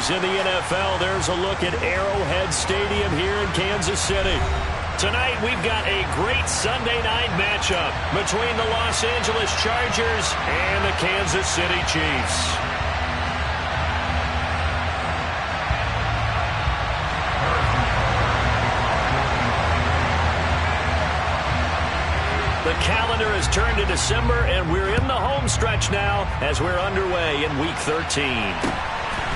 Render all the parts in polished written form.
news in the NFL. There's a look at Arrowhead Stadium here in Kansas City. Tonight, we've got a great Sunday night matchup between the Los Angeles Chargers and the Kansas City Chiefs. The calendar has turned to December, and we're in the home stretch now as we're underway in Week 13.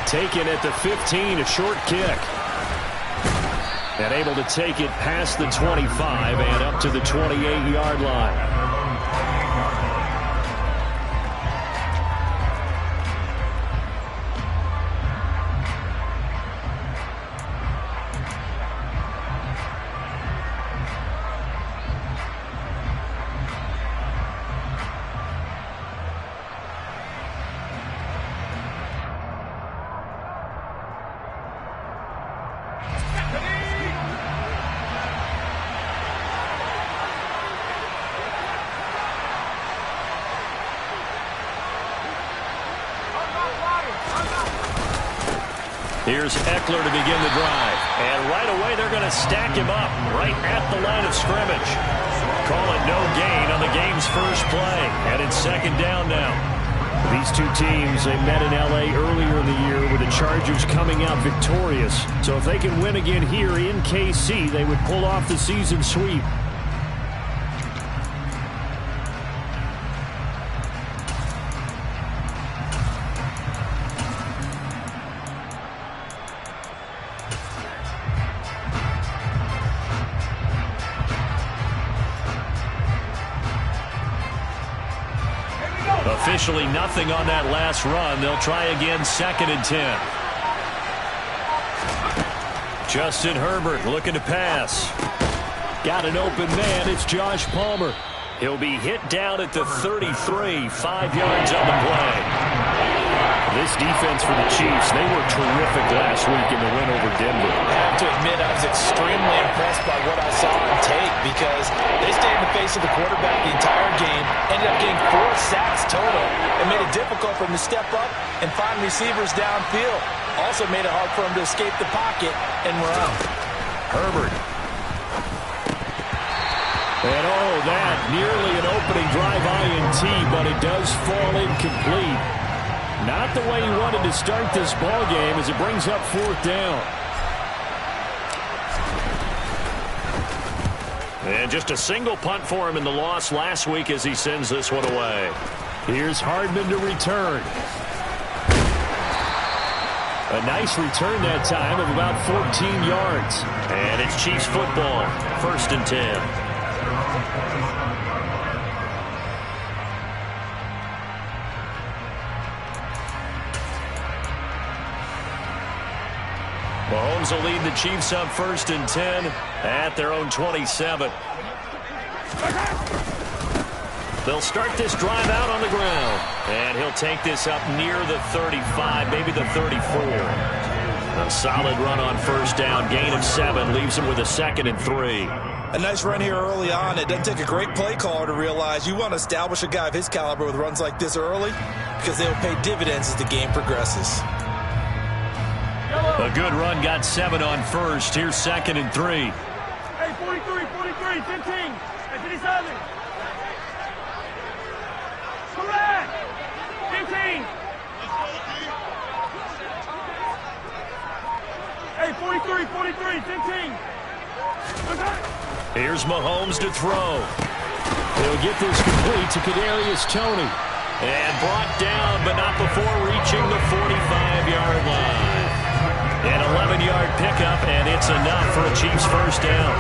Taken at the 15, a short kick. And able to take it past the 25 and up to the 28-yard line. Here's Eckler to begin the drive. And right away, they're going to stack him up right at the line of scrimmage. Call it no gain on the game's first play. And it's second down now. These two teams, they met in L.A. earlier in the year with the Chargers coming out victorious. So if they can win again here in KC, they would pull off the season sweep. Officially nothing on that last run. They'll try again, 2nd and 10. Justin Herbert looking to pass. Got an open man. It's Josh Palmer. He'll be hit down at the 33, 5 yards on the play. This defense for the Chiefs, they were terrific last week in the win over Denver. I have to admit, I was extremely impressed by what I saw on tape because they stayed in the face of the quarterback the entire game, ended up getting 4 sacks total, and made it difficult for him to step up and find receivers downfield. Also made it hard for him to escape the pocket and run. Herbert. And that nearly an opening drive INT, but it does fall incomplete. Not the way he wanted to start this ball game as it brings up 4th down. And just a single punt for him in the loss last week as he sends this one away. Here's Hardman to return. A nice return that time of about 14 yards. And it's Chiefs football, 1st and 10. Mahomes will lead the Chiefs up 1st and 10 at their own 27. They'll start this drive out on the ground. And he'll take this up near the 35, maybe the 34. A solid run on 1st down. Gain of 7 leaves him with a 2nd and 3. A nice run here early on. It doesn't take a great play caller to realize you want to establish a guy of his caliber with runs like this early because they'll pay dividends as the game progresses. A good run, got 7 on 1st. Here's 2nd and 3. Hey, 43, 43, 15. Hey, 57. Correct. 15. Hey, 43, 43, 15. Here's Mahomes to throw. He'll get this complete to Kadarius Toney. And brought down, but not before reaching the 45-yard line. An 11-yard pickup, and it's enough for a Chiefs 1st down.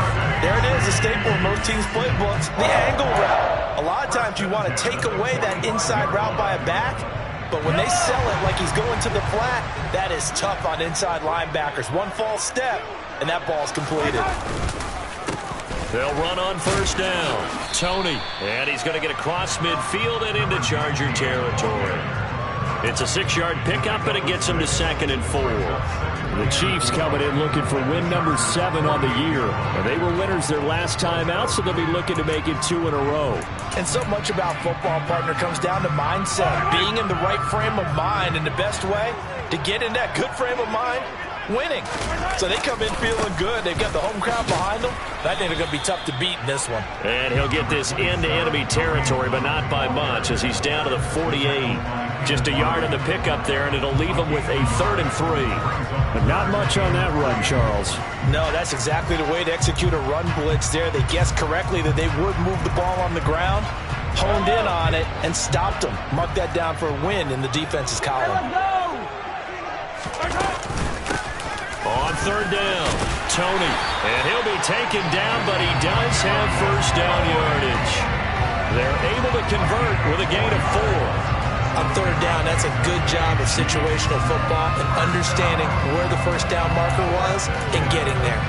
There it is, a staple in most teams' playbooks, the angle route. A lot of times you want to take away that inside route by a back, but when they sell it like he's going to the flat, that is tough on inside linebackers. One false step, and that ball's completed. They'll run on 1st down. Toney, and he's going to get across midfield and into Charger territory. It's a 6-yard pickup, and it gets him to 2nd and 4. The Chiefs coming in looking for win number 7 on the year. And they were winners their last time out, so they'll be looking to make it 2 in a row. And so much about football, partner, comes down to mindset. Being in the right frame of mind, and the best way to get in that good frame of mind, winning. So they come in feeling good. They've got the home crowd behind them. I think they're going to be tough to beat in this one. And he'll get this into enemy territory, but not by much, as he's down to the 48. Just a yard in the pickup there, and it'll leave him with a 3rd and 3. But not much on that run, Charles. No, that's exactly the way to execute a run blitz there. They guessed correctly that they would move the ball on the ground, honed in on it, and stopped them. Mark that down for a win in the defense's column. On 3rd down, Tony. And he'll be taken down, but he does have 1st down yardage. They're able to convert with a gain of 4. On 3rd down, that's a good job of situational football and understanding where the 1st down marker was and getting there.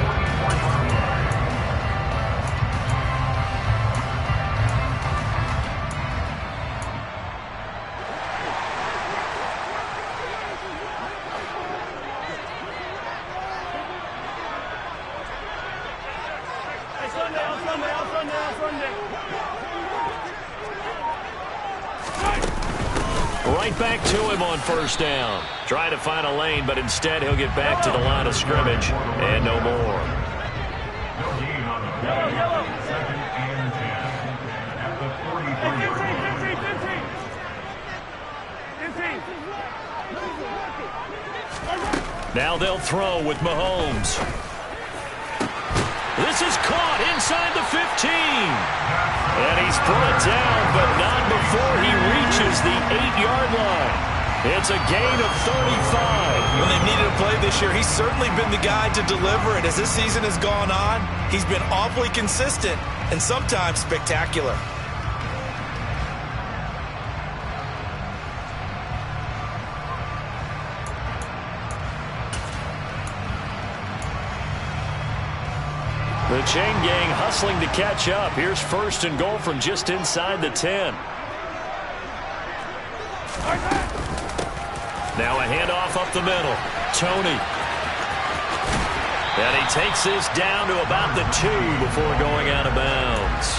Right back to him on 1st down. Trying to find a lane, but instead he'll get back to the line of scrimmage and no more. Now they'll throw with Mahomes. This is caught inside the 15. And he's brought down, but not before he reaches the 8-yard line. It's a gain of 35. When they've needed a play this year, he's certainly been the guy to deliver it. As this season has gone on, he's been awfully consistent and sometimes spectacular. The chain gang hustling to catch up. Here's 1st and goal from just inside the 10. Now a handoff up the middle. Tony. And he takes this down to about the 2 before going out of bounds.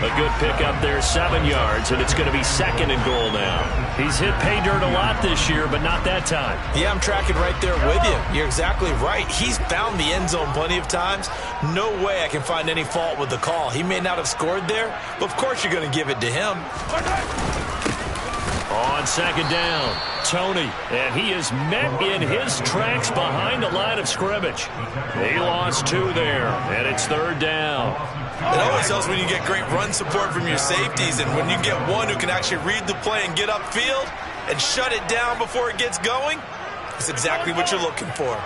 A good pickup there, 7 yards, and it's going to be 2nd and goal now. He's hit pay dirt a lot this year, but not that time. Yeah, I'm tracking right there with you. You're exactly right. He's found the end zone plenty of times. No way I can find any fault with the call. He may not have scored there, but of course you're going to give it to him. On 2nd down, Tony, and he is met in his tracks behind the line of scrimmage. He lost 2 there, and it's 3rd down. It always helps when you get great run support from your safeties, and when you get one who can actually read the play and get upfield and shut it down before it gets going, it's exactly what you're looking for.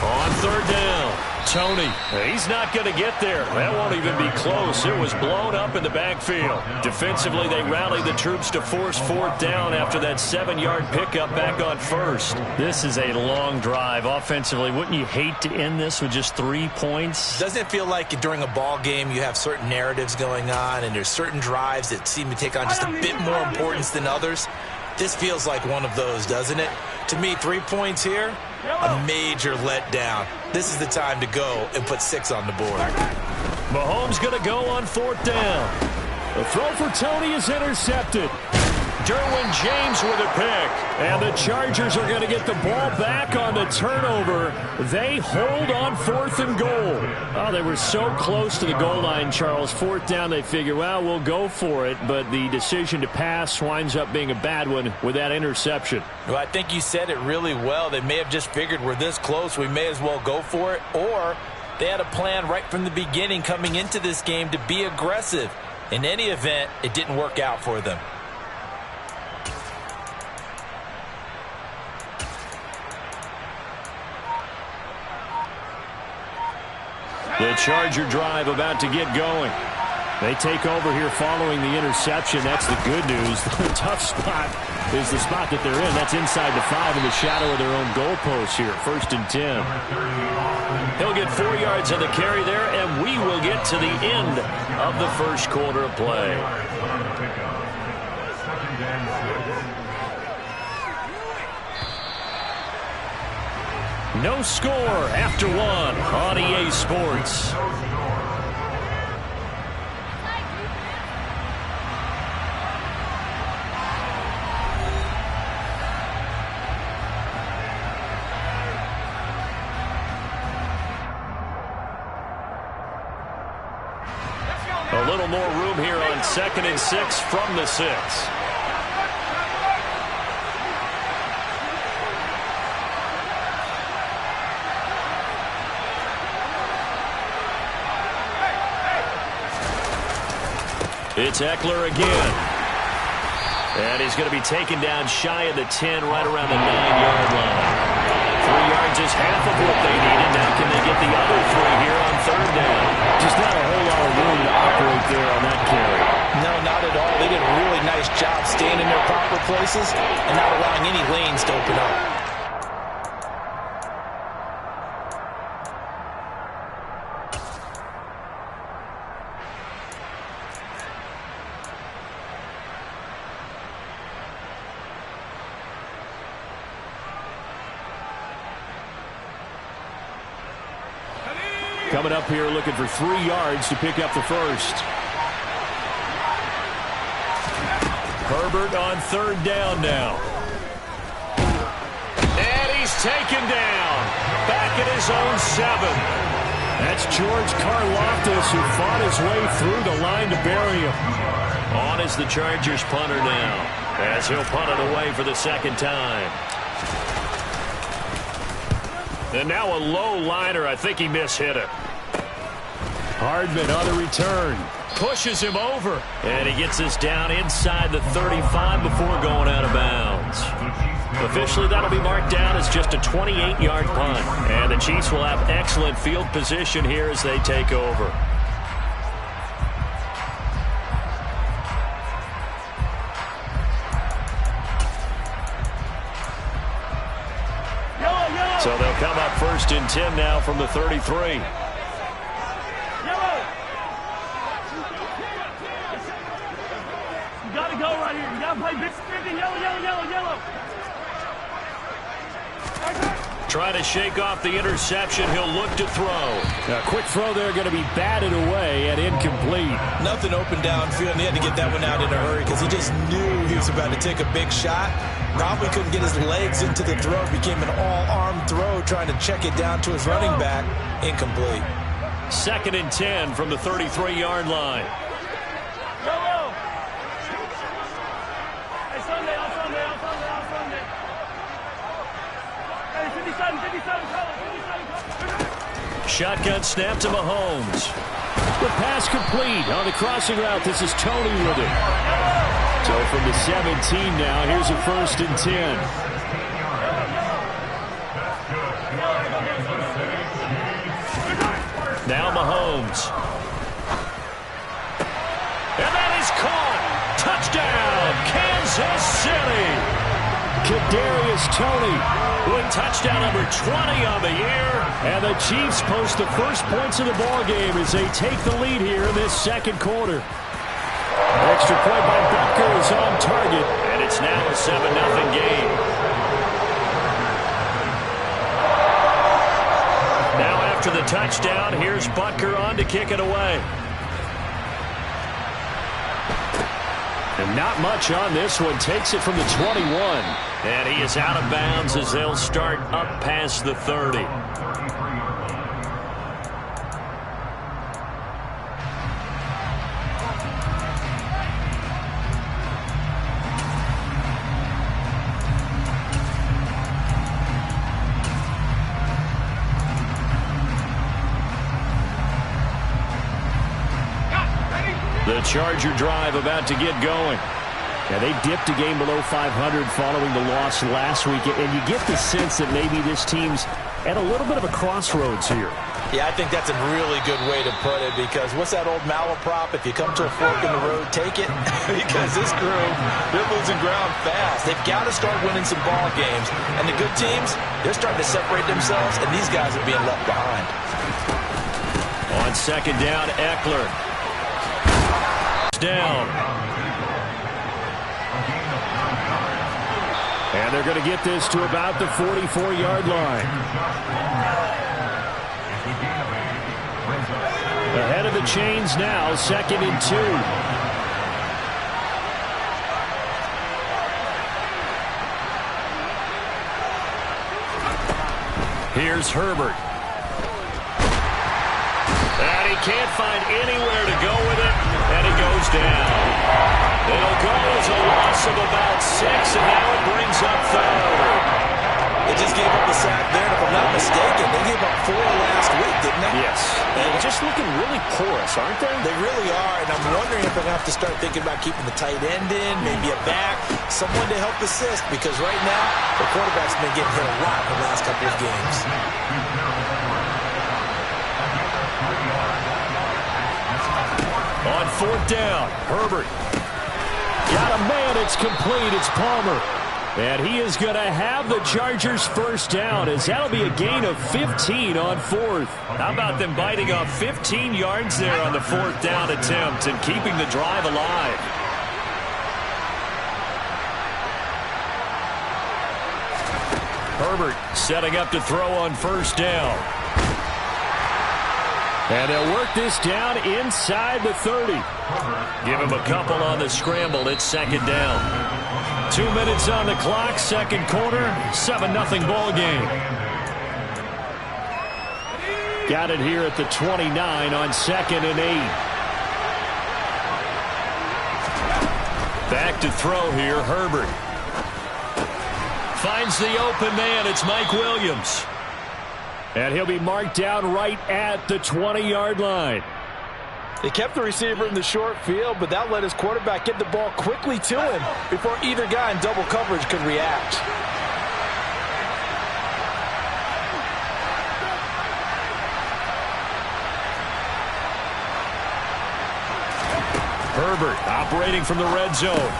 On 3rd down, Tony. He's not going to get there. That won't even be close. It was blown up in the backfield. Defensively, they rallied the troops to force 4th down after that 7-yard pickup back on 1st. This is a long drive offensively. Wouldn't you hate to end this with just 3 points? Doesn't it feel like during a ball game you have certain narratives going on and there's certain drives that seem to take on just a bit more importance than others? This feels like one of those, doesn't it? To me, 3 points here, a major letdown. This is the time to go and put 6 on the board. Mahomes going to go on 4th down. The throw for Tony is intercepted. Derwin James with a pick. And the Chargers are going to get the ball back on the turnover. They hold on 4th and goal. Oh, they were so close to the goal line, Charles. 4th down, they figure, well, we'll go for it. But the decision to pass winds up being a bad one with that interception. Well, I think you said it really well. They may have just figured we're this close, we may as well go for it. Or they had a plan right from the beginning coming into this game to be aggressive. In any event, it didn't work out for them. The Charger drive about to get going. They take over here following the interception. That's the good news. The tough spot is the spot that they're in. That's inside the 5 in the shadow of their own goalpost here. 1st and 10. He'll get 4 yards on the carry there, and we will get to the end of the first quarter of play. No score after 1 on EA Sports. little more room here on 2nd and 6 from the 6. It's Ekeler again. And he's going to be taken down shy of the 10, right around the 9-yard line. 3 yards is half of what they needed. Now can they get the other 3 here on 3rd down? Just not a whole lot of room to operate there on that carry. No, not at all. They did a really nice job staying in their proper places and not allowing any lanes to open up. Coming up here looking for 3 yards to pick up the first. Herbert on 3rd down now. And he's taken down. Back at his own 7. That's George Karlaftis, who fought his way through the line to bury him. On is the Chargers punter now, as he'll punt it away for the 2nd time. And now a low liner. I think he mishit it. Hardman on the return. Pushes him over. And he gets this down inside the 35 before going out of bounds. Officially, that'll be marked down as just a 28-yard punt. And the Chiefs will have excellent field position here as they take over. So they'll come up 1st and 10 now from the 33. You gotta go right here. You gotta play big 50. Yellow. Trying to shake off the interception. He'll look to throw. A quick throw there going to be batted away and incomplete. Nothing open downfield, and he had to get that one out in a hurry because he just knew he was about to take a big shot. Probably couldn't get his legs into the throw. It became an all-arm throw trying to check it down to his running back. Incomplete. 2nd and 10 from the 33-yard line. Yellow. Hey, Sunday. Hey, 57, color. Shotgun snap to Mahomes. The pass complete on the crossing route. This is Tony with it. So from the 17 now, here's a 1st and 10. Now Mahomes. And that is caught. Touchdown, Kansas City. Kadarius Toney with touchdown number 20 on the year. And the Chiefs post the first points of the ball game as they take the lead here in this 2nd quarter. Extra point by Butker is on target. And it's now a 7-0 game. Now after the touchdown, here's Butker on to kick it away. And not much on this one. Takes it from the 21. And he is out of bounds as they'll start up past the 30. The Charger drive about to get going. Yeah, they dipped a game below 500 following the loss last week, and you get the sense that maybe this team's at a little bit of a crossroads here. Yeah, I think that's a really good way to put it because what's that old malaprop? If you come to a fork in the road, take it. Because this group, they're losing ground fast. They've got to start winning some ball games. And the good teams, they're starting to separate themselves, and these guys are being left behind. On 2nd down, Ekeler. Down. And they're going to get this to about the 44-yard line. Ahead of the chains now, 2nd and 2. Here's Herbert. And he can't find anywhere to go with it. down. It'll go as a loss of about 6, and now it brings up third. They just gave up a sack there, and if I'm not mistaken, they gave up 4 last week, didn't they? Yes. And just looking really porous, aren't they? They really are, and I'm wondering if they're going to have to start thinking about keeping the tight end in, maybe a back, someone to help assist, because right now, the quarterback's been getting hit a lot in the last couple of games. On 4th down, Herbert. Got a man, it's complete, it's Palmer. And he is going to have the Chargers first down, as that'll be a gain of 15 on 4th. How about them biting off 15 yards there on the 4th down attempt and keeping the drive alive? Herbert setting up to throw on 1st down. And they'll work this down inside the 30. Give him a couple on the scramble. It's 2nd down. 2 minutes on the clock, 2nd quarter, 7-0 ball game. Got it here at the 29 on 2nd and 8. Back to throw here, Herbert. Finds the open man. It's Mike Williams. And he'll be marked down right at the 20-yard line. They kept the receiver in the short field, but that let his quarterback get the ball quickly to him before either guy in double coverage could react. Herbert operating from the red zone.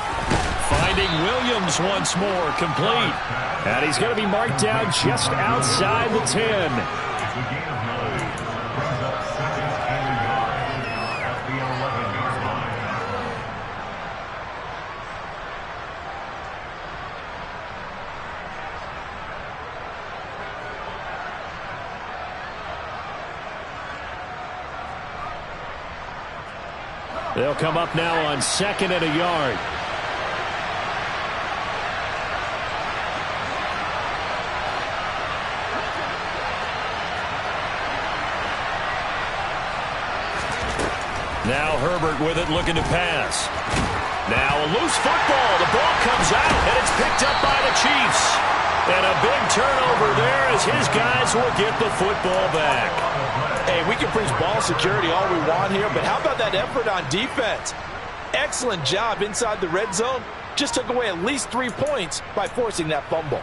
Finding Williams once more, complete. And he's going to be marked down just outside the 10. They'll come up now on 2nd and a yard. Now Herbert with it, looking to pass. Now a loose football. The ball comes out, and it's picked up by the Chiefs. And a big turnover there as his guys will get the football back. Hey, we can preach ball security all we want here, but how about that effort on defense? Excellent job inside the red zone. Just took away at least 3 points by forcing that fumble.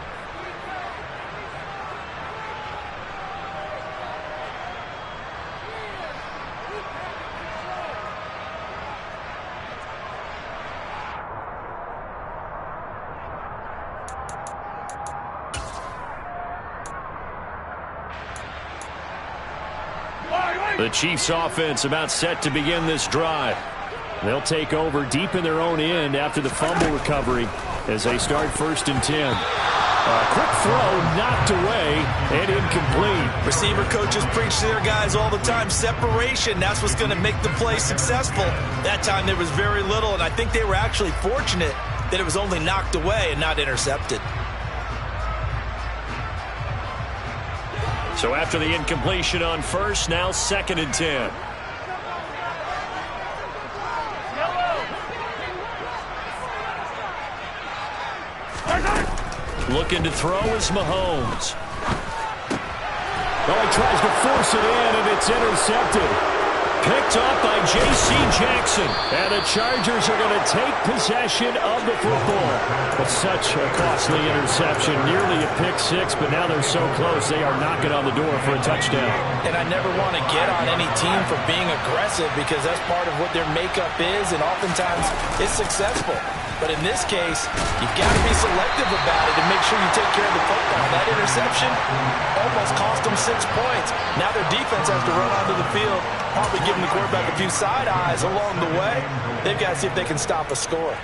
The Chiefs offense about set to begin this drive. They'll take over deep in their own end after the fumble recovery as they start 1st and 10. A quick throw knocked away and incomplete. Receiver coaches preach to their guys all the time. Separation, that's what's going to make the play successful. That time there was very little, and I think they were actually fortunate that it was only knocked away and not intercepted. So after the incompletion on 1st, now 2nd and 10. Looking to throw is Mahomes. Well, he tries to force it in, and it's intercepted. Picked up by J.C. Jackson. And the Chargers are going to take possession of the football. But such a costly interception. Nearly a pick 6, but now they're so close they are knocking on the door for a touchdown. And I never want to get on any team for being aggressive because that's part of what their makeup is, and oftentimes it's successful. But in this case, you've got to be selective about it and make sure you take care of the football. That interception almost cost them 6 points. Now their defense has to run onto the field, probably giving the quarterback a few side eyes along the way. They've got to see if they can stop a score.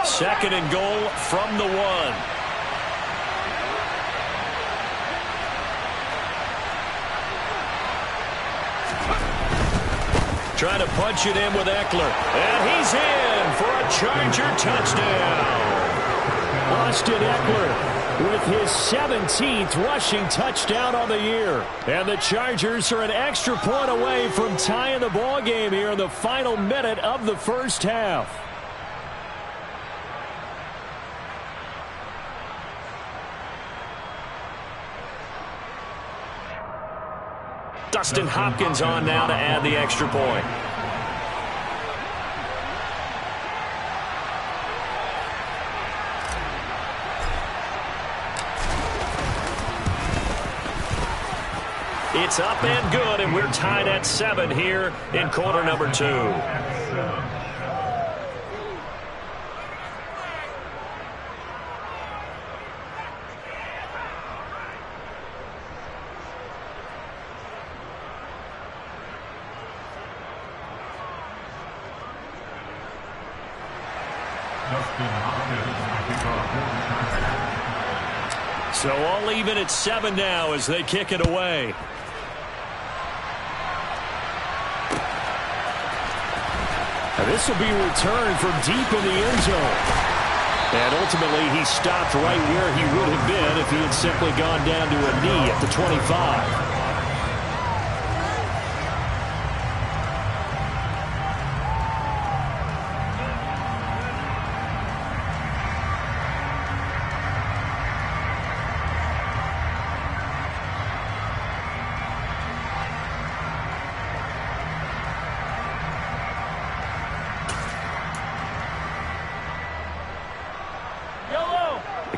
Second and goal from the 1. Trying to punch it in with Eckler. And he's in for a Charger touchdown. Austin Eckler with his 17th rushing touchdown on the year. And the Chargers are an extra point away from tying the ball game here in the final minute of the first half. Dustin Hopkins on now to add the extra point. It's up and good, and we're tied at 7 here in quarter number 2. So all even at 7 now as they kick it away. And this will be returned from deep in the end zone. And ultimately, he stopped right where he would have been if he had simply gone down to a knee at the 25.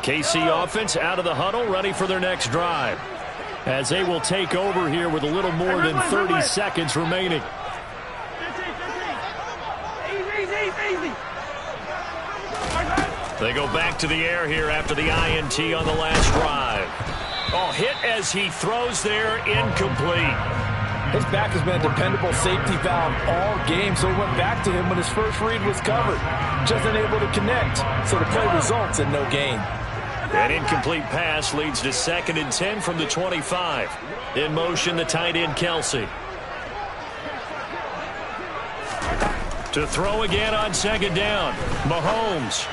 KC offense out of the huddle, ready for their next drive. As they will take over here with a little more than 30 seconds remaining. They go back to the air here after the INT on the last drive. Oh, hit as he throws there, incomplete. His back has been a dependable safety valve all game, so he went back to him when his first read was covered. Just unable to connect, so the play results in no gain. An incomplete pass leads to 2nd and 10 from the 25. In motion, the tight end, Kelce. To throw again on 2nd down, Mahomes.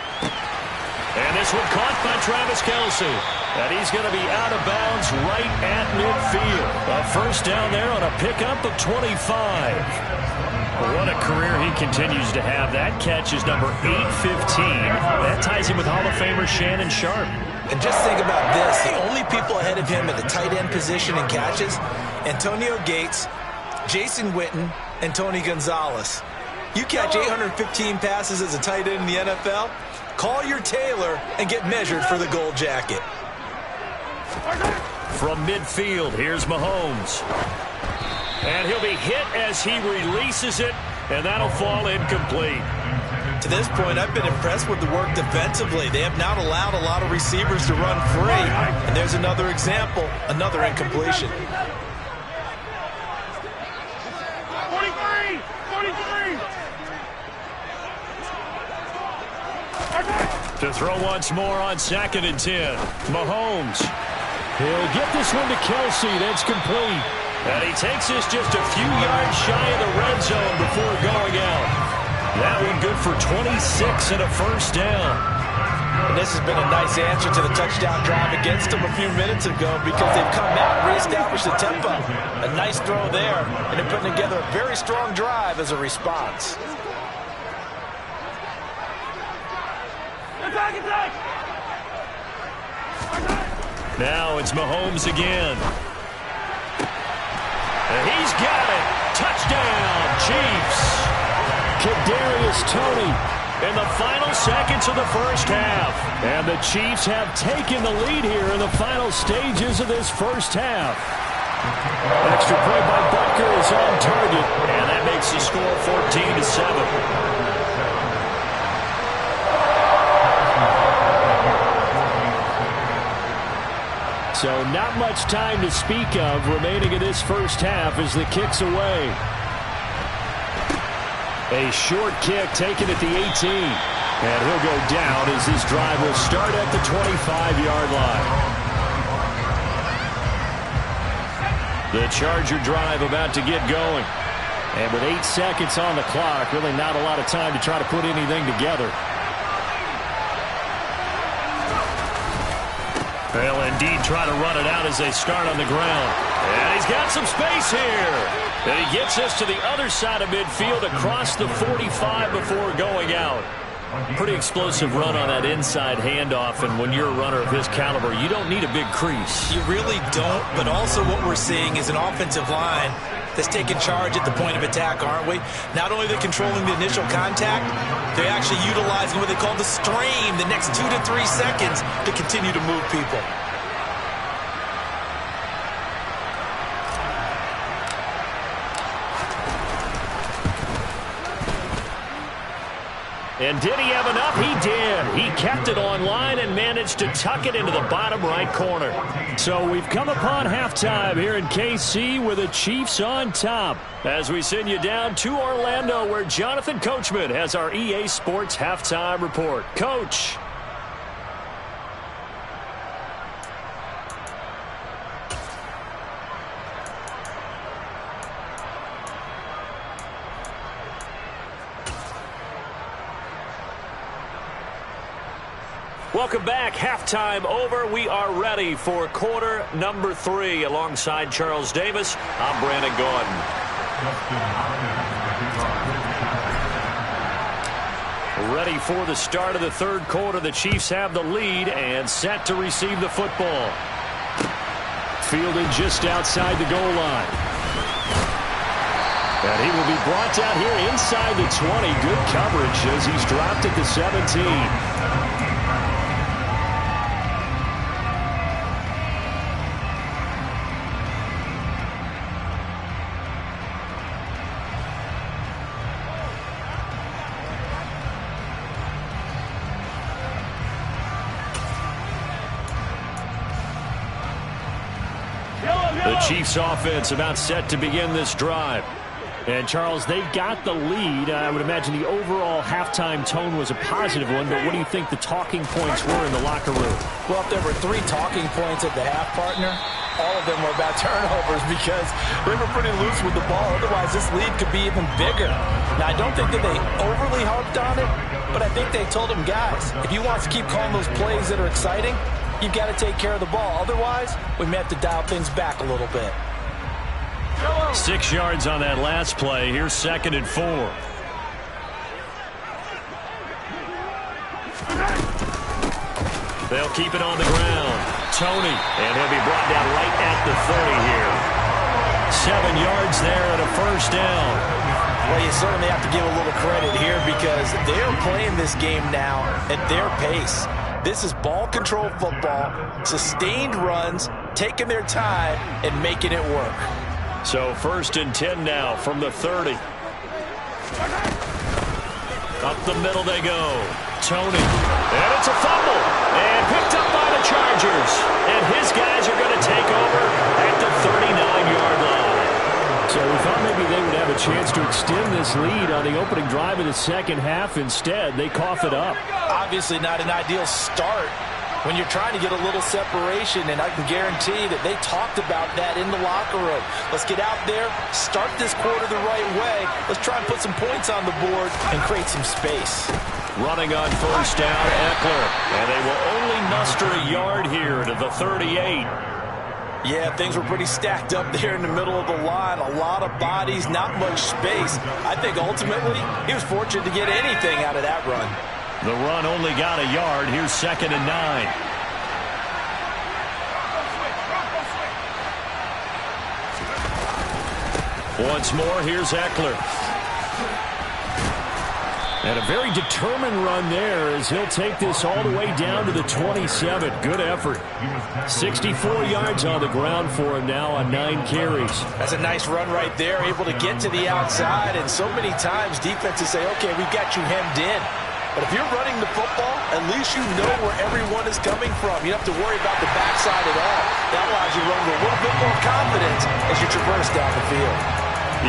And this one caught by Travis Kelce. And he's going to be out of bounds right at midfield. A first down there on a pickup of 25. What a career he continues to have. That catch is number 815. That ties him with Hall of Famer Shannon Sharpe. And just think about this. The only people ahead of him at the tight end position in catches, Antonio Gates, Jason Witten, and Tony Gonzalez. You catch 815 passes as a tight end in the NFL, call your tailor and get measured for the gold jacket. From midfield, here's Mahomes. And he'll be hit as he releases it, and that'll fall incomplete. To this point, I've been impressed with the work defensively. They have not allowed a lot of receivers to run free. And there's another example, another incompletion. 43! 43! To throw once more on 2nd and 10. Mahomes. He'll get this one to Kelce. That's complete. And he takes this just a few yards shy of the red zone before going out. That one good for 26 and a first down. And this has been a nice answer to the touchdown drive against them a few minutes ago because they've come out and reestablished the tempo. A nice throw there, and they're putting together a very strong drive as a response. Now it's Mahomes again. And he's got it. Touchdown, Chiefs. Kadarius Toney in the final seconds of the first half. And the Chiefs have taken the lead here in the final stages of this first half. Extra point by Butker is on target. And that makes the score 14-7. So not much time to speak of remaining in this first half as the kick's away. A short kick taken at the 18. And he'll go down as this drive will start at the 25-yard line. The Charger drive about to get going. And with 8 seconds on the clock, really not a lot of time to try to put anything together. They'll indeed try to run it out as they start on the ground. And he's got some space here. And he gets us to the other side of midfield across the 45 before going out. Pretty explosive run on that inside handoff, and when you're a runner of his caliber, you don't need a big crease. You really don't, but also what we're seeing is an offensive line that's taking charge at the point of attack, aren't we? Not only are they controlling the initial contact, they're actually utilizing what they call the stream, the next 2 to 3 seconds, to continue to move people. And did he have enough? He did. He kept it online and managed to tuck it into the bottom right corner. So we've come upon halftime here in KC with the Chiefs on top. As we send you down to Orlando, where Jonathan Coachman has our EA Sports halftime report. Coach. Welcome back. Halftime over. We are ready for quarter number 3. Alongside Charles Davis, I'm Brandon Gaudin. Ready for the start of the third quarter. The Chiefs have the lead and set to receive the football. Fielded just outside the goal line. And he will be brought down here inside the 20. Good coverage as he's dropped at the 17. The Chiefs offense about set to begin this drive. And, Charles, they've got the lead. I would imagine the overall halftime tone was a positive one, but what do you think the talking points were in the locker room? Well, if there were 3 talking points at the half, partner, all of them were about turnovers because they were pretty loose with the ball. Otherwise, this lead could be even bigger. Now, I don't think that they overly harped on it, but I think they told them, guys, if you want to keep calling those plays that are exciting, you've got to take care of the ball. Otherwise, we may have to dial things back a little bit. 6 yards on that last play. Here's 2nd and 4. They'll keep it on the ground. Tony, and he'll be brought down right at the 30 here. 7 yards there and a first down. Well, you certainly have to give a little credit here because they're playing this game now at their pace. This is ball control football, sustained runs, taking their time, and making it work. So 1st and 10 now from the 30. Up the middle they go. Tony. And it's a fumble. And picked up by the Chargers. And his guys are going to take over at the 39-yard line. So we thought maybe they would have a chance to extend this lead on the opening drive of the second half. Instead, they cough it up. Obviously not an ideal start when you're trying to get a little separation, and I can guarantee that they talked about that in the locker room. Let's get out there, start this quarter the right way. Let's try and put some points on the board and create some space. Running on first down, Eckler. And they will only muster a yard here to the 38. Yeah, things were pretty stacked up there in the middle of the line. A lot of bodies, not much space. I think ultimately he was fortunate to get anything out of that run. The run only got a yard. Here's 2nd and 9. Once more, here's Eckler. And a very determined run there as he'll take this all the way down to the 27. Good effort. 64 yards on the ground for him now on 9 carries. That's a nice run right there, able to get to the outside. And so many times defenses say, okay, we've got you hemmed in. But if you're running the football, at least you know where everyone is coming from. You don't have to worry about the backside at all. That allows you to run with a little bit more confidence as you traverse down the field.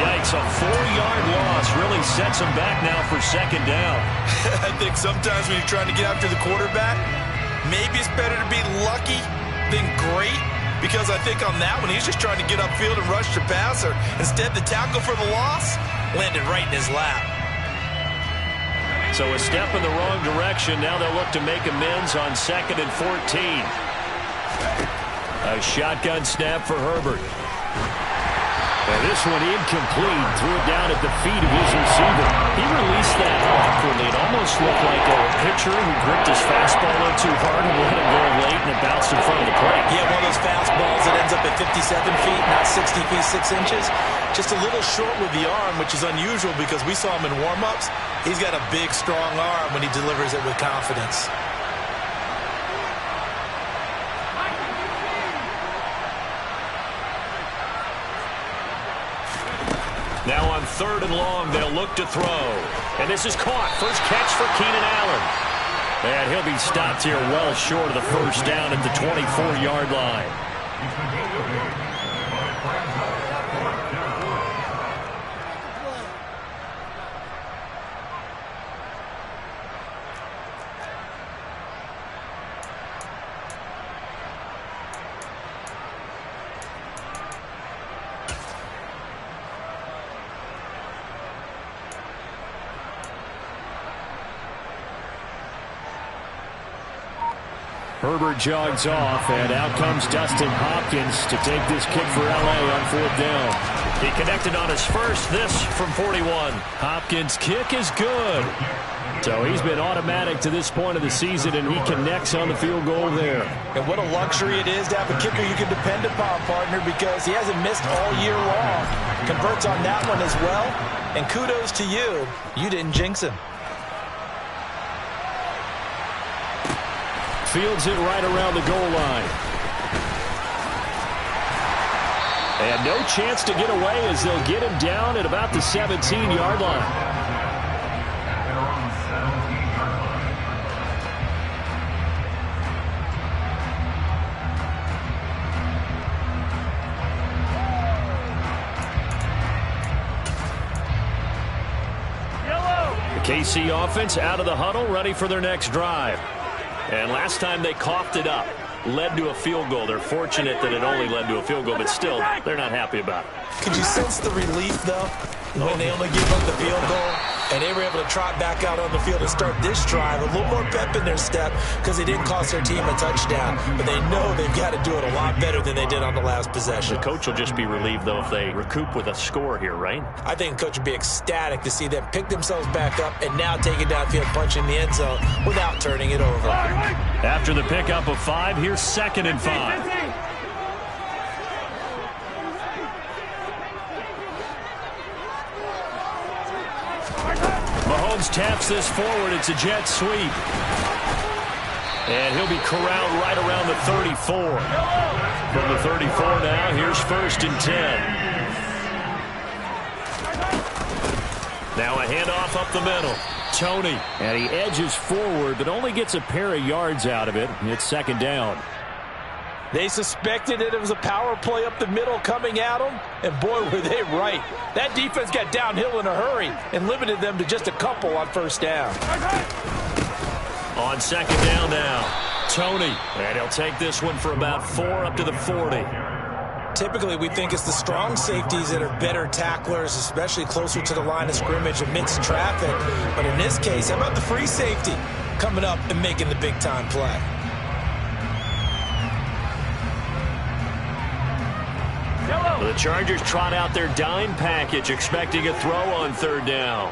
Yikes, a 4-yard loss really sets them back now for 2nd down. I think sometimes when you're trying to get after the quarterback, maybe it's better to be lucky than great, because I think on that one, he's just trying to get upfield and rush the passer. Instead, the tackle for the loss landed right in his lap. So a step in the wrong direction. Now they'll look to make amends on 2nd and 14. A shotgun snap for Herbert. And this one incomplete. Threw it down at the feet of his receiver. He released that awkwardly. It almost looked like a pitcher who gripped his fastball a little too hard and let it go late, and it bounced in front of the plate. Yeah, one of those fastballs that ends up at 57 feet, not 60 feet, 6 inches. Just a little short with the arm, which is unusual because we saw him in warm-ups. He's got a big, strong arm when he delivers it with confidence. Now on 3rd and long, they'll look to throw. And this is caught. First catch for Keenan Allen. And he'll be stopped here well short of the first down at the 24-yard line. Herbert jogs off, and out comes Dustin Hopkins to take this kick for L.A. on 4th down. He connected on his first, this from 41. Hopkins' kick is good. So he's been automatic to this point of the season, and he connects on the field goal there. And what a luxury it is to have a kicker you can depend upon, partner, because he hasn't missed all year long. Converts on that one as well, and kudos to you. You didn't jinx him. Fields it right around the goal line. And no chance to get away as they'll get him down at about the 17-yard line. The KC offense out of the huddle, ready for their next drive. And last time they coughed it up, led to a field goal. They're fortunate that it only led to a field goal, but still, they're not happy about it. Could you sense the relief, though, when they only gave up the field goal and they were able to trot back out on the field and start this drive? A little more pep in their step because they didn't cost their team a touchdown, but they know they've got to do it a lot better than they did on the last possession. The coach will just be relieved, though, if they recoup with a score here, right? I think the coach would be ecstatic to see them pick themselves back up and now take it downfield, punching the end zone without turning it over. After the pickup of 5, here's 2nd and 5. Mahomes taps this forward. It's a jet sweep. And he'll be corralled right around the 34. From the 34 now, here's 1st and 10. Now a handoff up the middle. Tony. And he edges forward, but only gets a pair of yards out of it. It's 2nd down. They suspected it was a power play up the middle coming at them, and boy, were they right. That defense got downhill in a hurry and limited them to just a couple on 1st down. On 2nd down now, Tony. And he'll take this one for about 4 up to the 40. Typically, we think it's the strong safeties that are better tacklers, especially closer to the line of scrimmage amidst traffic. But in this case, how about the free safety coming up and making the big-time play? The Chargers trot out their dime package, expecting a throw on 3rd down.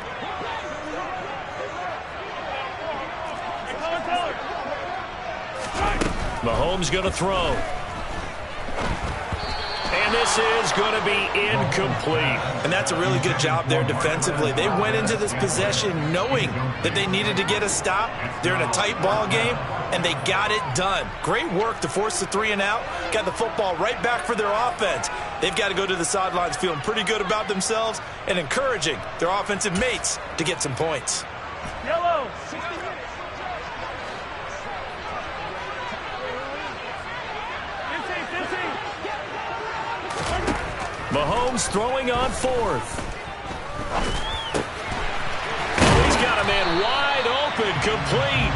Mahomes going to throw. And this is going to be incomplete. And that's a really good job there defensively. They went into this possession knowing that they needed to get a stop. They're in a tight ball game, and they got it done. Great work to force the 3 and out. Got the football right back for their offense. They've got to go to the sidelines feeling pretty good about themselves and encouraging their offensive mates to get some points. Yellow. Mahomes throwing on 4th. He's got a man wide open, complete.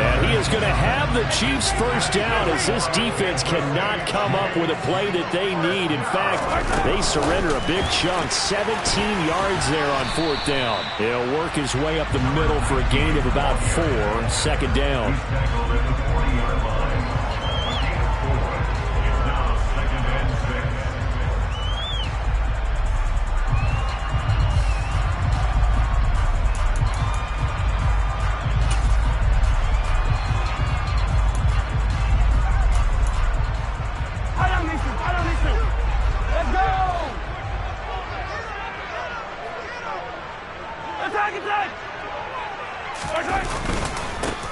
And he is going to have the Chiefs' 1st down as this defense cannot come up with a play that they need. In fact, they surrender a big chunk, 17 yards there on 4th down. He'll work his way up the middle for a gain of about 4, 2nd down.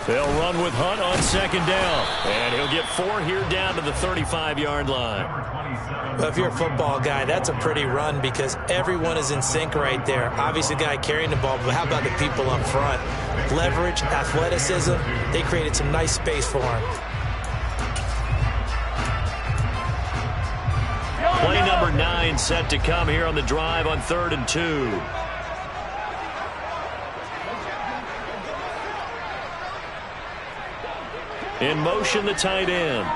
They'll run with Hunt on second down. And he'll get 4 here down to the 35-yard line. Well, if you're a football guy, that's a pretty run because everyone is in sync right there. Obviously, the guy carrying the ball, but how about the people up front? Leverage, athleticism, they created some nice space for him. Play number 9 set to come here on the drive on 3rd and 2. In motion, the tight end.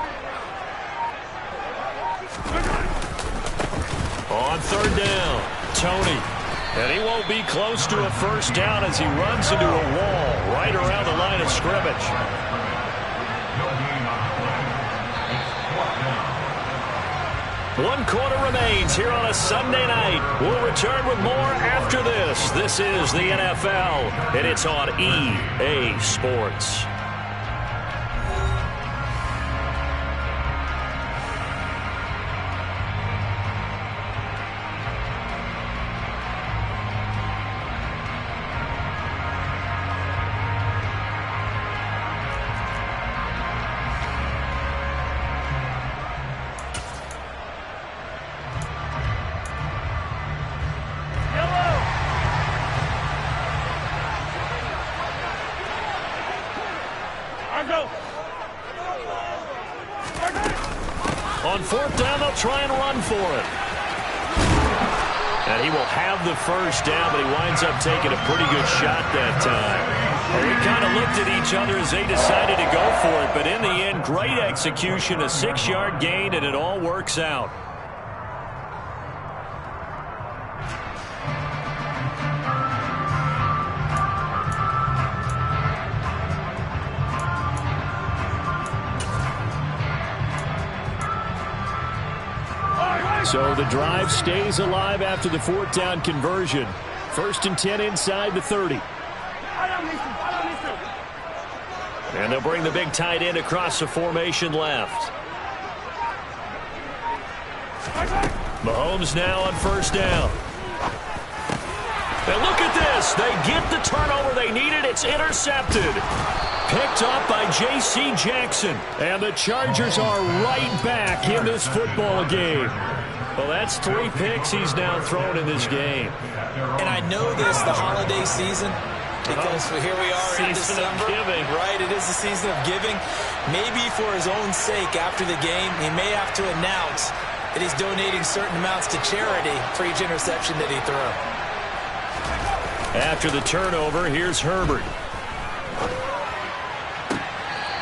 On 3rd down, Tony. And he won't be close to a first down as he runs into a wall right around the line of scrimmage. One quarter remains here on a Sunday night. We'll return with more after this. This is the NFL, and it's on EA Sports. On 4th down, they'll try and run for it. And he will have the first down, but he winds up taking a pretty good shot that time. Well, we kind of looked at each other as they decided to go for it, but in the end, great execution, a 6-yard gain, and it all works out. So the drive stays alive after the 4th down conversion. 1st and 10 inside the 30. And they'll bring the big tight end across the formation left. Mahomes now on 1st down. And look at this. They get the turnover they needed. It's intercepted. Picked up by J.C. Jackson. And the Chargers are right back in this football game. Well, that's 3 picks he's now thrown in this game. And I know this, the holiday season, because here we are in December. Giving. Right, it is the season of giving. Maybe for his own sake after the game, he may have to announce that he's donating certain amounts to charity for each interception that he threw. After the turnover, here's Herbert.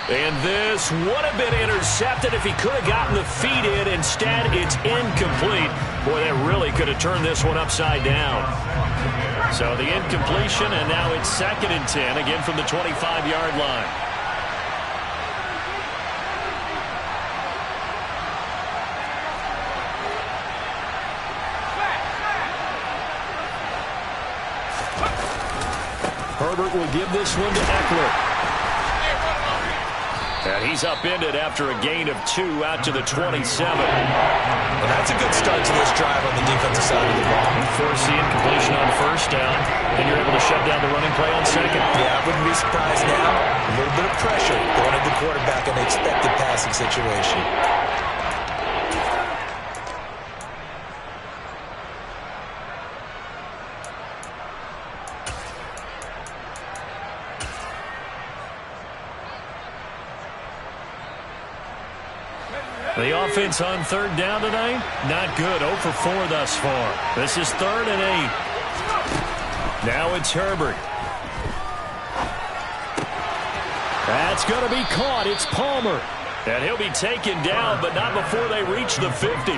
And this would have been intercepted if he could have gotten the feet in. Instead, it's incomplete. Boy, that really could have turned this one upside down. So the incompletion, and now it's 2nd and 10, again from the 25-yard line. Herbert will give this one to Eckler. And he's upended after a gain of 2 out to the 27. Well, that's a good start to this drive on the defensive side of the ball. Force the incompletion on 1st down, and you're able to shut down the running play on 2nd. Yeah, I wouldn't be surprised now. A little bit of pressure going at the quarterback in the expected passing situation. The offense on 3rd down tonight, not good. 0 for 4 thus far. This is 3rd and 8. Now it's Herbert. That's going to be caught. It's Palmer. And he'll be taken down, but not before they reach the 50.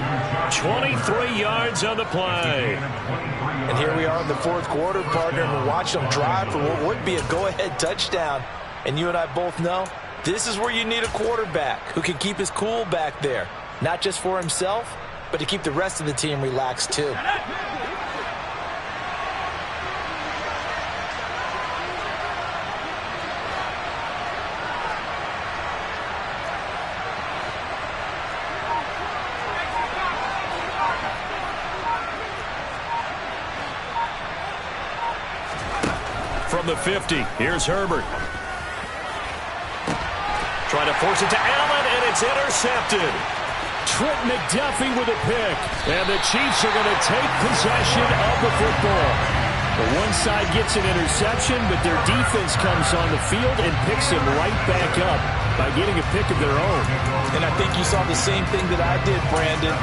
23 yards on the play. And here we are in the 4th quarter, partner, and we're watching them drive for what would be a go-ahead touchdown. And you and I both know this is where you need a quarterback who can keep his cool back there. Not just for himself, but to keep the rest of the team relaxed too. from the 50. Here's Herbert. Trying to force it to Allen, and it's intercepted. Trent McDuffie with a pick. And the Chiefs are going to take possession of the football. The one side gets an interception, but their defense comes on the field and picks him right back up by getting a pick of their own. And I think you saw the same thing that I did, Brandon.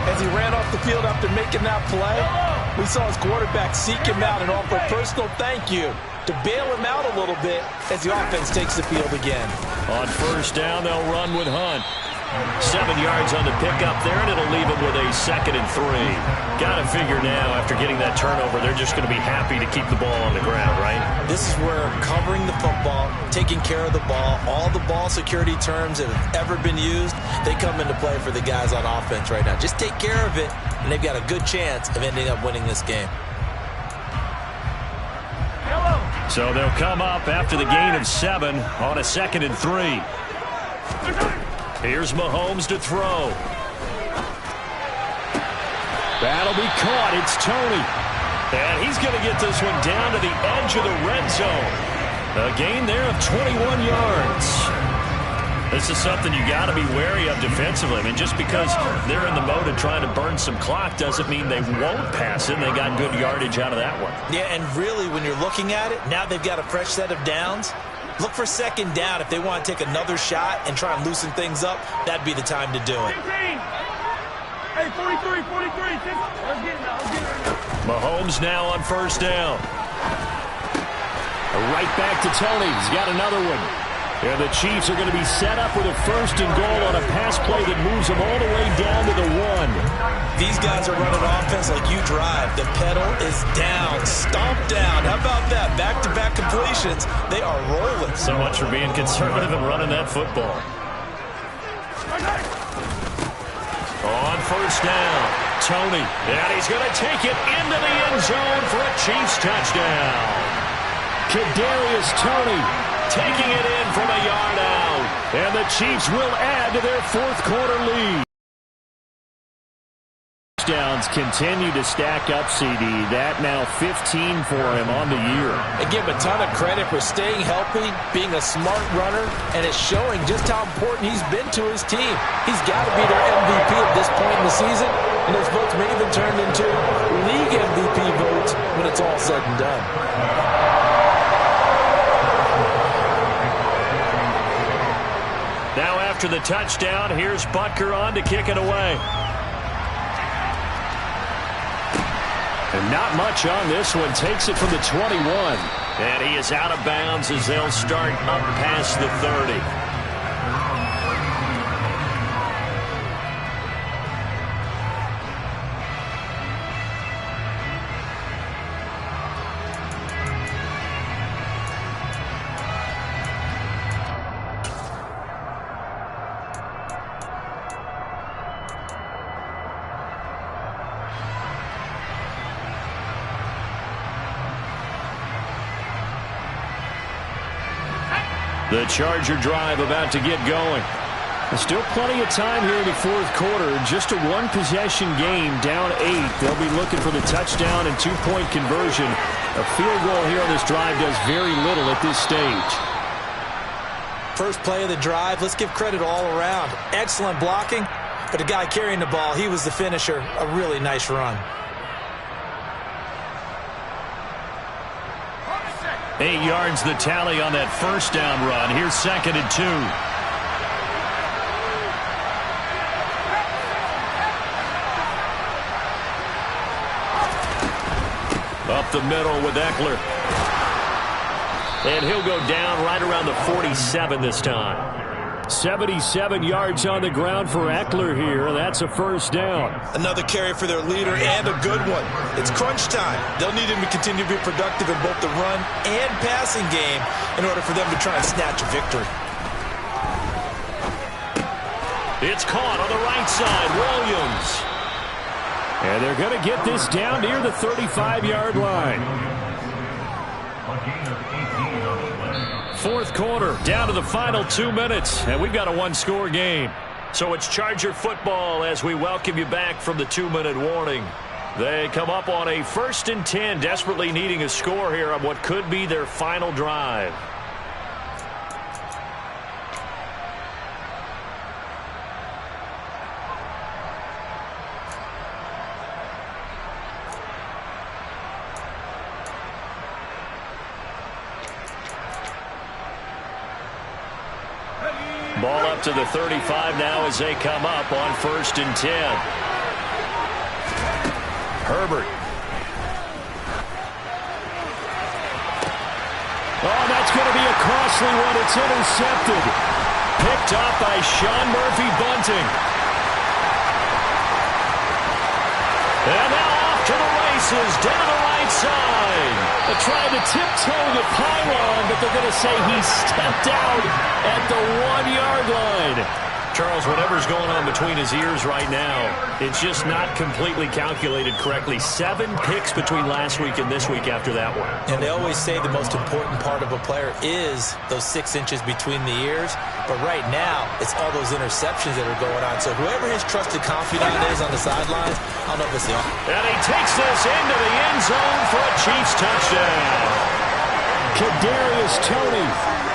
As he ran off the field after making that play, we saw his quarterback seek him out and offer a personal thank you to bail him out a little bit as the offense takes the field again. On first down, they'll run with Hunt. 7 yards on the pickup there, and it'll leave him with a 2nd and 3. Got to figure now, after getting that turnover, they're just going to be happy to keep the ball on the ground, right? This is where covering the football, taking care of the ball, all the ball security terms that have ever been used, they come into play for the guys on offense right now. Just take care of it, and they've got a good chance of ending up winning this game. So they'll come up after the gain of 7 on a 2nd and 3. Here's Mahomes to throw. That'll be caught. It's Tony. And he's going to get this one down to the edge of the red zone. A gain there of 21 yards. This is something you got to be wary of defensively. I mean, just because they're in the mode of trying to burn some clock doesn't mean they won't pass it. They got good yardage out of that one. Yeah, and really, when you're looking at it, now they've got a fresh set of downs. Look for 2nd down. If they want to take another shot and try and loosen things up, that'd be the time to do it. 15. Hey, 43, 43. Let's get it now. Mahomes now on first down. Right back to Tony. He's got another one. And the Chiefs are going to be set up with a 1st and goal on a pass play that moves them all the way down to the 1. These guys are running offense like you drive. The pedal is down, stomp down. How about that? Back-to-back completions. They are rolling. So much for being conservative and running that football. On first down, Tony. And he's going to take it into the end zone for a Chiefs touchdown. Kadarius Toney taking it in from a yard out. And the Chiefs will add to their 4th quarter lead. Touchdowns continue to stack up, CD. That now 15 for him on the year. I give him a ton of credit for staying healthy, being a smart runner, and it's showing just how important he's been to his team. He's got to be their MVP at this point in the season, and those votes may even turn into league MVP votes when it's all said and done. Now after the touchdown, here's Butker on to kick it away. And not much on this one. Takes it from the 21. And he is out of bounds as they'll start up past the 30. The Charger drive about to get going. There's still plenty of time here in the 4th quarter. Just a 1-possession game, down 8. They'll be looking for the touchdown and 2-point conversion. A field goal here on this drive does very little at this stage. First play of the drive, let's give credit all around. Excellent blocking, but the guy carrying the ball, he was the finisher. A really nice run. 8 yards the tally on that first down run. Here's 2nd and 2. Up the middle with Eckler. And he'll go down right around the 47 this time. 77 yards on the ground for Eckler here. That's a first down. Another carry for their leader and a good one. It's crunch time. They'll need him to continue to be productive in both the run and passing game in order for them to try and snatch a victory. It's caught on the right side. Williams. And they're going to get this down near the 35-yard line. 4th quarter, down to the final 2 minutes, and we've got a 1-score game. So it's Charger football as we welcome you back from the 2-minute warning. They come up on a 1st and 10, desperately needing a score here on what could be their final drive. Ball up to the 35 now as they come up on 1st and 10. Herbert. Oh, that's going to be a costly one. It's intercepted. Picked up by Sean Murphy-Bunting. And now off to the races, down the right side. They're trying to tiptoe the pylon, but they're going to say he stepped out at the 1-yard line. Charles, whatever's going on between his ears right now, it's just not completely calculated correctly. 7 picks between last week and this week after that one. And they always say the most important part of a player is those 6 inches between the ears. But right now, it's all those interceptions that are going on. So whoever his trusted confidant is on the sidelines, I don't know if it's the offense. And he takes this into the end zone for a Chiefs touchdown. Kadarius Toney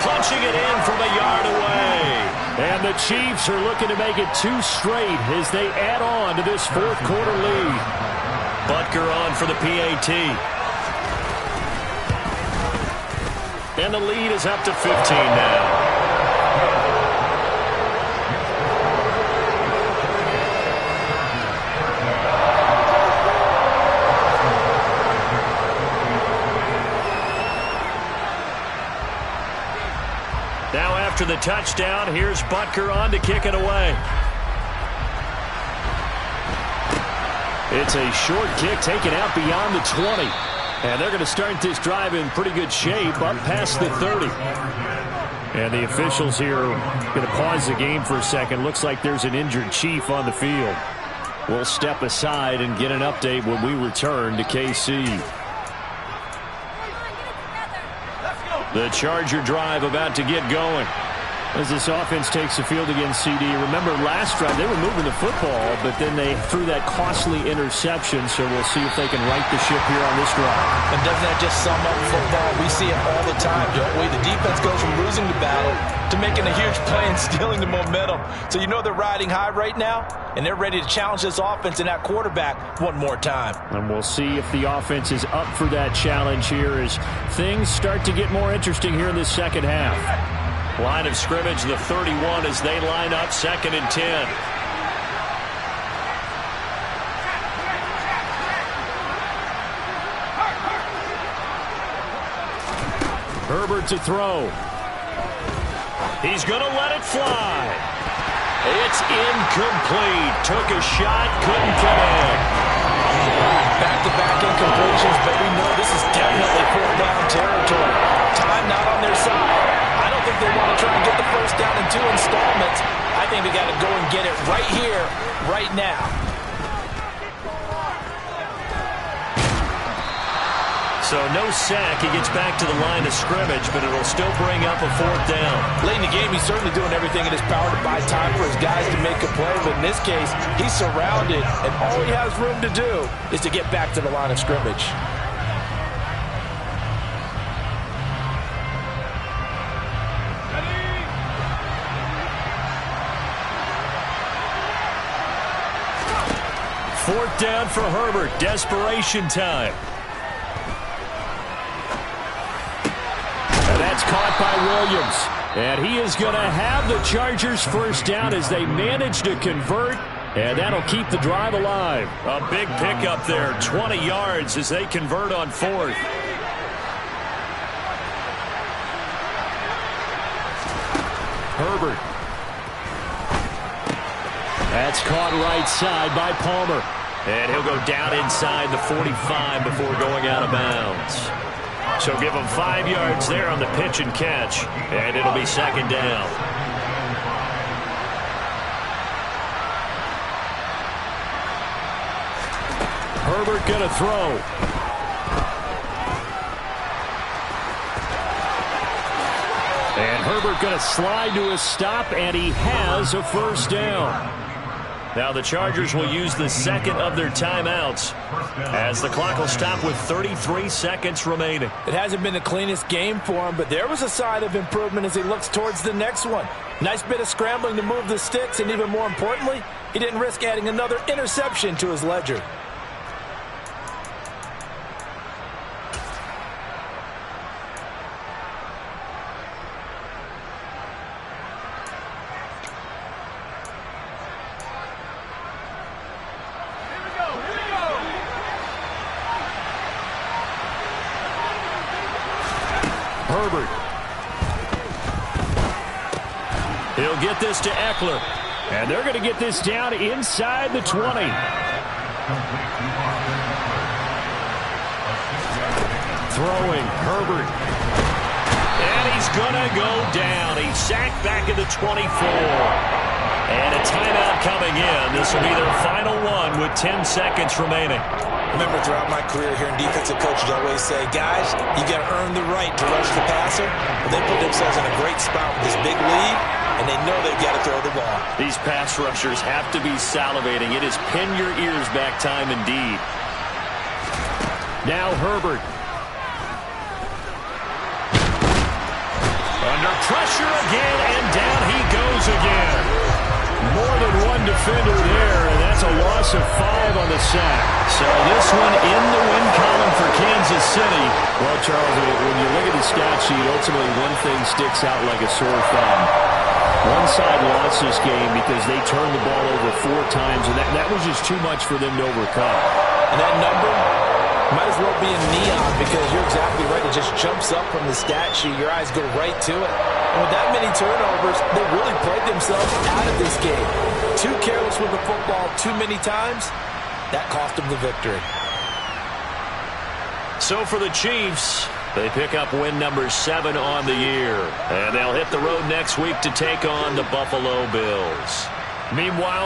punching it in from a yard away. And the Chiefs are looking to make it 2 straight as they add on to this 4th quarter lead. Butker on for the PAT. And the lead is up to 15 now. After the touchdown, here's Butker on to kick it away. It's a short kick taken out beyond the 20. And they're going to start this drive in pretty good shape up past the 30. And the officials here are going to pause the game for a second. Looks like there's an injured Chief on the field. We'll step aside and get an update when we return to KC. The Charger drive about to get going. As this offense takes the field against CD. Remember, last drive, they were moving the football, but then they threw that costly interception, so we'll see if they can right the ship here on this drive. And doesn't that just sum up football? We see it all the time, don't we? The defense goes from losing the battle to making a huge play and stealing the momentum. So you know they're riding high right now, and they're ready to challenge this offense and that quarterback one more time. And we'll see if the offense is up for that challenge here as things start to get more interesting here in this second half. Line of scrimmage, the 31 as they line up 2nd and 10. Herbert to throw. He's going to let it fly. It's incomplete. Took a shot, couldn't connect. Back-to-back incompletions, but we know this is definitely 4th down territory. Time not on their side. I don't think they want to try and get the 1st down in 2 installments. I think they got to go and get it right here, right now. So no sack. He gets back to the line of scrimmage, but it'll still bring up a 4th down. Late in the game, he's certainly doing everything in his power to buy time for his guys to make a play. But in this case, he's surrounded, and all he has room to do is to get back to the line of scrimmage. Fourth down for Herbert. Desperation time. And that's caught by Williams. And he is going to have the Chargers 1st down as they manage to convert. And that'll keep the drive alive. A big pickup there. 20 yards as they convert on 4th. Herbert. That's caught right side by Palmer. And he'll go down inside the 45 before going out of bounds. So give him 5 yards there on the pitch and catch. And it'll be 2nd down. Herbert going to throw. And Herbert going to slide to a stop, and he has a 1st down. Now the Chargers will use the second of their timeouts as the clock will stop with 33 seconds remaining. It hasn't been the cleanest game for him, but there was a sign of improvement as he looks towards the next one. Nice bit of scrambling to move the sticks, and even more importantly, he didn't risk adding another interception to his ledger. Herbert. He'll get this to Eckler. And they're going to get this down inside the 20. Throwing, Herbert. And he's going to go down. He's sacked back at the 24. And a timeout coming in. This will be their final one with 10 seconds remaining. Remember, throughout my career here in defensive coaches always say, guys, you got to earn the right to rush the passer. Well, they put themselves in a great spot with this big lead, and they know they've got to throw the ball. These pass rushers have to be salivating. It is pin your ears back time indeed. Now Herbert. Under pressure again, and down he goes again. More than one defender there, and that's a loss of 5 on the sack. So this one in the win column for Kansas City. Well, Charles, when you look at the stat sheet, ultimately one thing sticks out like a sore thumb. One side lost this game because they turned the ball over 4 times, and that was just too much for them to overcome. And that number might as well be in neon because you're exactly right. It just jumps up from the stat sheet. Your eyes go right to it. And with that many turnovers, they really played themselves out of this game. Too careless with the football too many times. That cost them the victory. So for the Chiefs, they pick up win number 7 on the year. And they'll hit the road next week to take on the Buffalo Bills. Meanwhile,